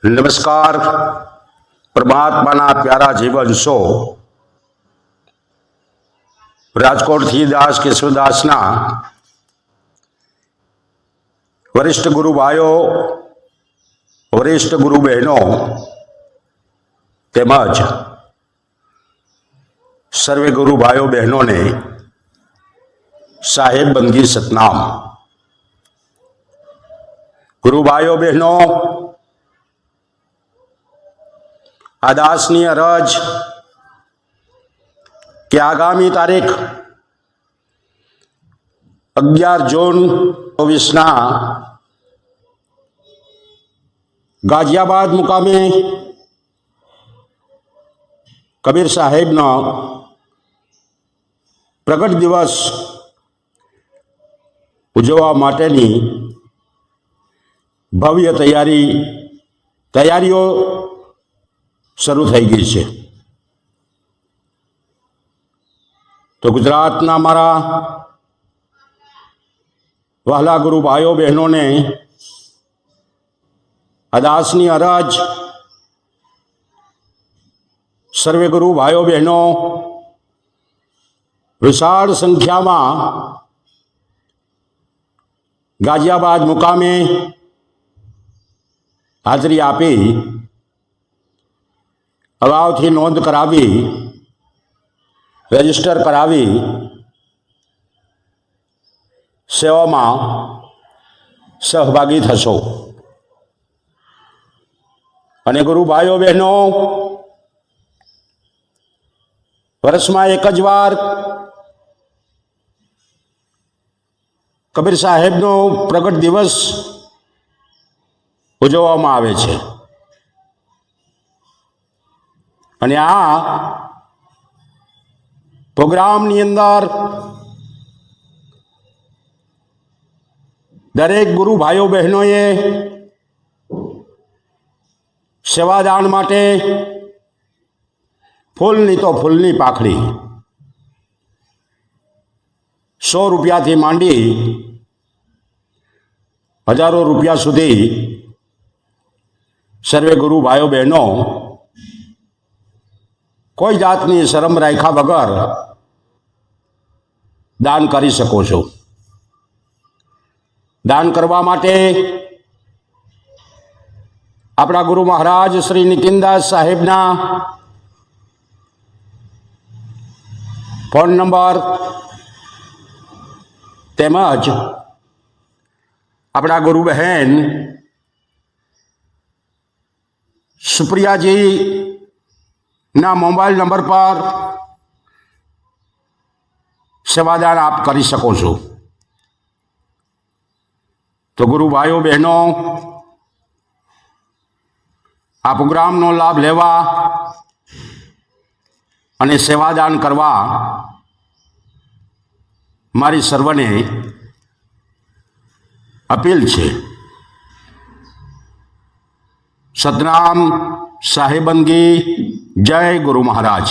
નમસ્કાર. પરમાત્માના પ્યારા જીવવંશો, રાજકોટથી દાસ કેશવદાસના વરિષ્ઠ ગુરુ ભાઈઓ, વરિષ્ઠ ગુરુ બહેનો તેમજ સર્વે ગુરુ ભાઈઓ બહેનોને સાહેબ બંદગી સતનામ. ગુરુ ભાઈઓ બહેનો, આ દાસની અરજ કે આગામી તારીખ 11 જૂન 2024ના ગાઝિયાબાદ મુકામે કબીર સાહેબનો પ્રગટ દિવસ ઉજવવા માટેની ભવ્ય તૈયારીઓ શરૂ થઈ ગઈ છે. તો ગુજરાતના મારા વહાલા ગુરુ ભાઈઓ બહેનોને આ દાસની અરજ, સર્વે ગુરુ ભાઈઓ બહેનો વિશાળ સંખ્યામાં ગાઝિયાબાદ મુકામે હાજરી આપી અગાઉથી નોંધ કરાવી, રજીસ્ટર કરાવી સેવામાં સહભાગી થશો. અને ગુરુ ભાઈઓ બહેનો, વર્ષમાં એક જ વાર કબીર સાહેબનો પ્રગટ દિવસ ઉજવવામાં આવે છે. અને આ પ્રોગ્રામની અંદર દરેક ગુરુ ભાઈઓ બહેનોએ સેવાદાન માટે ફૂલની તો ફૂલની પાખડી 100 રૂપિયાથી માંડી હજારો રૂપિયા સુધી સર્વે ગુરુ ભાઈઓ બહેનો કોઈ જાતની શરમ રાખ્યા વગર દાન કરી શકો છો. દાન કરવા માટે આપણા ગુરુ મહારાજ શ્રી નીતિનદાસ સાહેબના ફોન નંબર તેમજ આપણા ગુરુ બહેન સુપ્રિયાજી ના મોબાઈલ નંબર પર સેવાદાન આપ કરી શકો છો. તો ગુરુ ભાઈઓ બહેનો, આ પ્રોગ્રામનો લાભ લેવા અને સેવાદાન કરવા મારી સર્વને અપીલ છે. સતનામ, સાહેબંદગી, જય ગુરુ મહારાજ.